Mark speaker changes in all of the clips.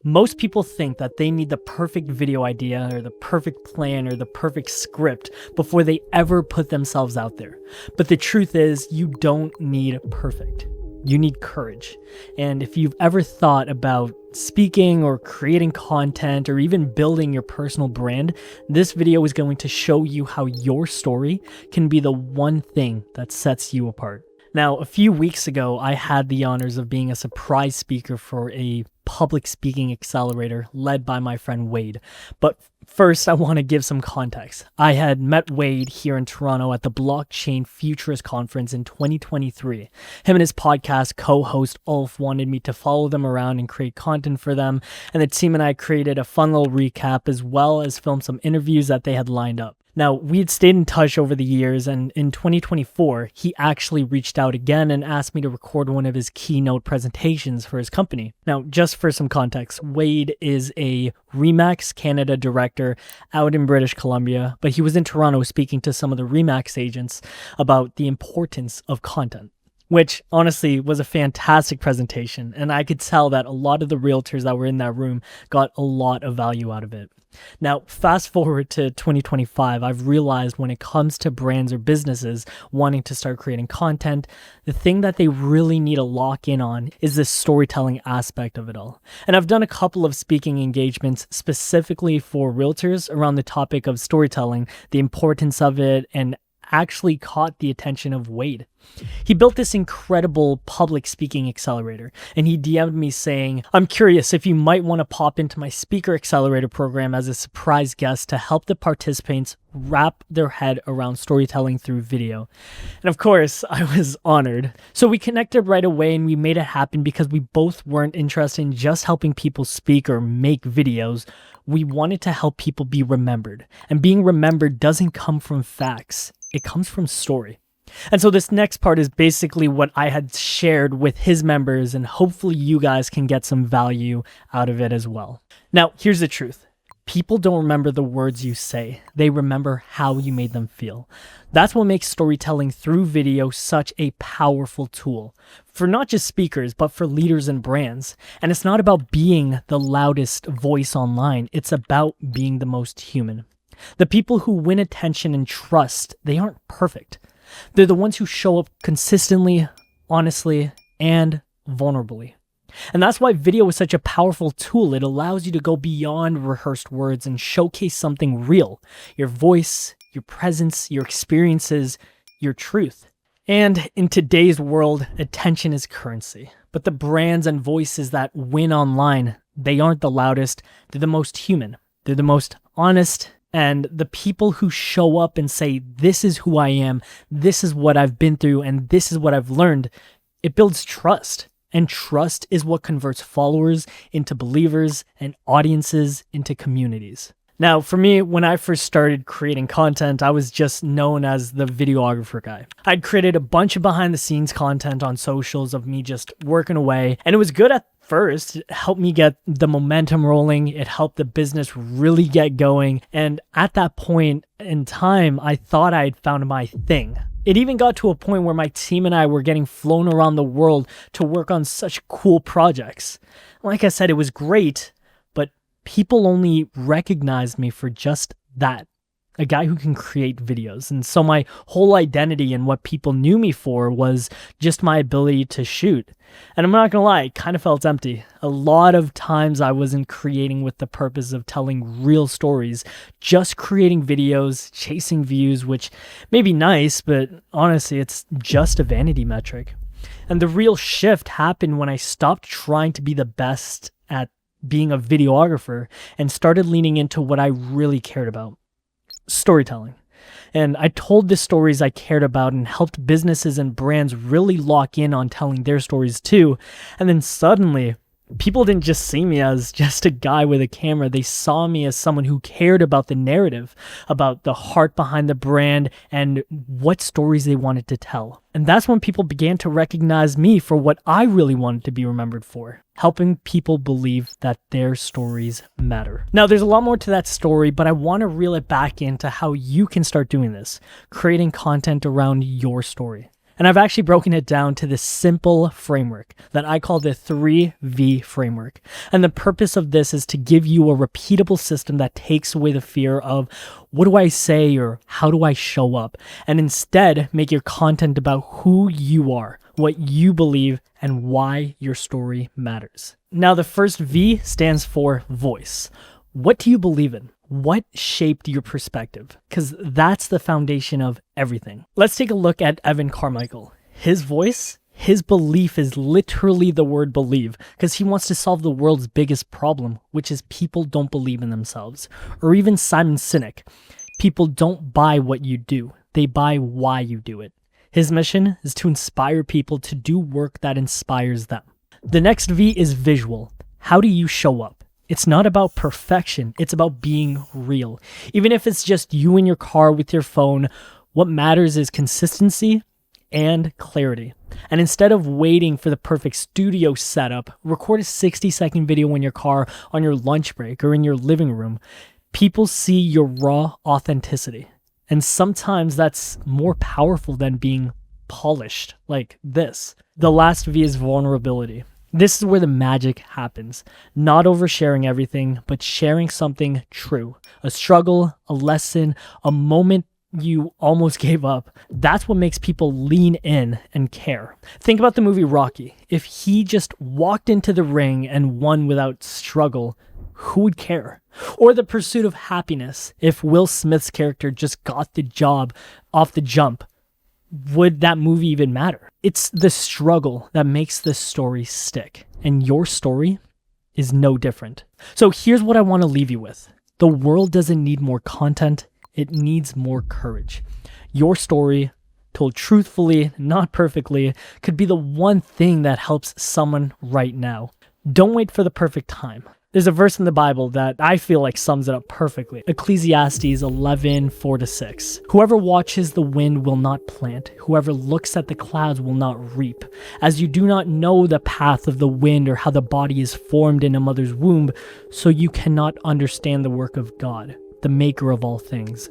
Speaker 1: Most people think that they need the perfect video idea or the perfect plan or the perfect script before they ever put themselves out there. But the truth is, you don't need perfect. You need courage. And if you've ever thought about speaking or creating content or even building your personal brand, this video is going to show you how your story can be the one thing that sets you apart. Now, a few weeks ago, I had the honors of being a surprise speaker for a public speaking accelerator led by my friend Wade. But first, I want to give some context. I had met Wade here in Toronto at the Blockchain Futurist Conference in 2023. Him and his podcast co-host Ulf wanted me to follow them around and create content for them, and the team and I created a fun little recap as well as film some interviews that they had lined up. Now, we had stayed in touch over the years, and in 2024, he actually reached out again and asked me to record one of his keynote presentations for his company. Now, just for some context, Wade is a Remax Canada director out in British Columbia, but he was in Toronto speaking to some of the Remax agents about the importance of content, which honestly was a fantastic presentation, and I could tell that a lot of the realtors that were in that room got a lot of value out of it. Now, fast forward to 2025, I've realized when it comes to brands or businesses wanting to start creating content, the thing that they really need to lock in on is the storytelling aspect of it all. And I've done a couple of speaking engagements specifically for realtors around the topic of storytelling, the importance of it, and actually caught the attention of Wade. He built this incredible public speaking accelerator, and he DM'd me saying, "I'm curious if you might want to pop into my speaker accelerator program as a surprise guest to help the participants wrap their head around storytelling through video." And of course, I was honored. So we connected right away and we made it happen because we both weren't interested in just helping people speak or make videos. We wanted to help people be remembered. And being remembered doesn't come from facts. It comes from story. And so this next part is basically what I had shared with his members, and hopefully you guys can get some value out of it as well. Now, here's the truth. People don't remember the words you say. They remember how you made them feel. That's what makes storytelling through video such a powerful tool for not just speakers, but for leaders and brands. And it's not about being the loudest voice online. It's about being the most human. The people who win attention and trust, they aren't perfect. They're the ones who show up consistently, honestly, and vulnerably. And that's why video is such a powerful tool. It allows you to go beyond rehearsed words and showcase something real. Your voice, your presence, your experiences, your truth. And in today's world, attention is currency. But the brands and voices that win online, they aren't the loudest. They're the most human. They're the most honest. And the people who show up and say, "This is who I am, this is what I've been through, and this is what I've learned," it builds trust. And trust is what converts followers into believers and audiences into communities. Now, for me, when I first started creating content, I was just known as the videographer guy. I'd created a bunch of behind the scenes content on socials of me just working away, and it was good at first. It helped me get the momentum rolling. It helped the business really get going. And at that point in time, I thought I had found my thing. It even got to a point where my team and I were getting flown around the world to work on such cool projects. Like I said, it was great, but people only recognized me for just that. A guy who can create videos. And so my whole identity and what people knew me for was just my ability to shoot. And I'm not gonna lie, it kind of felt empty. A lot of times I wasn't creating with the purpose of telling real stories, just creating videos, chasing views, which may be nice, but honestly, it's just a vanity metric. And the real shift happened when I stopped trying to be the best at being a videographer and started leaning into what I really cared about. Storytelling. And I told the stories I cared about and helped businesses and brands really lock in on telling their stories too. And then suddenly, people didn't just see me as just a guy with a camera. They saw me as someone who cared about the narrative, about the heart behind the brand, and what stories they wanted to tell. And that's when people began to recognize me for what I really wanted to be remembered for, helping people believe that their stories matter. Now, there's a lot more to that story, but I want to reel it back into how you can start doing this, creating content around your story. And I've actually broken it down to this simple framework that I call the 3V framework. And the purpose of this is to give you a repeatable system that takes away the fear of what do I say or how do I show up, and instead make your content about who you are, what you believe, and why your story matters. Now, the first V stands for voice. What do you believe in? What shaped your perspective? Because that's the foundation of everything. Let's take a look at Evan Carmichael. His voice, his belief is literally the word believe, because he wants to solve the world's biggest problem, which is people don't believe in themselves. Or even Simon Sinek. People don't buy what you do. They buy why you do it. His mission is to inspire people to do work that inspires them. The next V is visual. How do you show up? It's not about perfection, it's about being real. Even if it's just you in your car with your phone, what matters is consistency and clarity. And instead of waiting for the perfect studio setup, record a 60-second video in your car on your lunch break or in your living room. People see your raw authenticity. And sometimes that's more powerful than being polished like this. The last V is vulnerability. This is where the magic happens. Not oversharing everything, but sharing something true. A struggle, a lesson, a moment you almost gave up. That's what makes people lean in and care. Think about the movie Rocky. If he just walked into the ring and won without struggle, who would care? Or The Pursuit of Happiness. If Will Smith's character just got the job off the jump, would that movie even matter? It's the struggle that makes this story stick. And your story is no different. So here's what I want to leave you with. The world doesn't need more content. It needs more courage. Your story, told truthfully, not perfectly, could be the one thing that helps someone right now. Don't wait for the perfect time. There's a verse in the Bible that I feel like sums it up perfectly. Ecclesiastes 11:4-6. Whoever watches the wind will not plant. Whoever looks at the clouds will not reap. As you do not know the path of the wind or how the body is formed in a mother's womb, so you cannot understand the work of God, the maker of all things.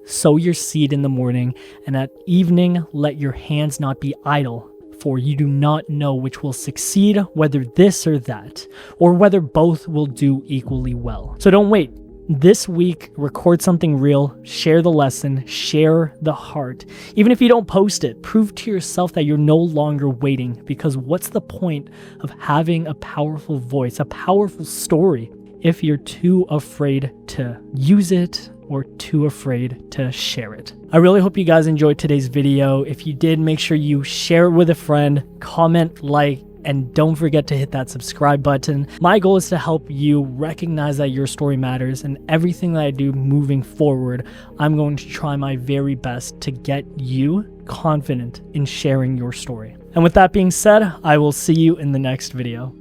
Speaker 1: Sow your seed in the morning, and at evening let your hands not be idle. For you do not know which will succeed, whether this or that, or whether both will do equally well. So don't wait. This week, record something real, share the lesson, share the heart. Even if you don't post it, prove to yourself that you're no longer waiting, because what's the point of having a powerful voice, a powerful story, if you're too afraid to use it or too afraid to share it? I really hope you guys enjoyed today's video. If you did, make sure you share it with a friend, comment, like, and don't forget to hit that subscribe button. My goal is to help you recognize that your story matters, and everything that I do moving forward, I'm going to try my very best to get you confident in sharing your story. And with that being said, I will see you in the next video.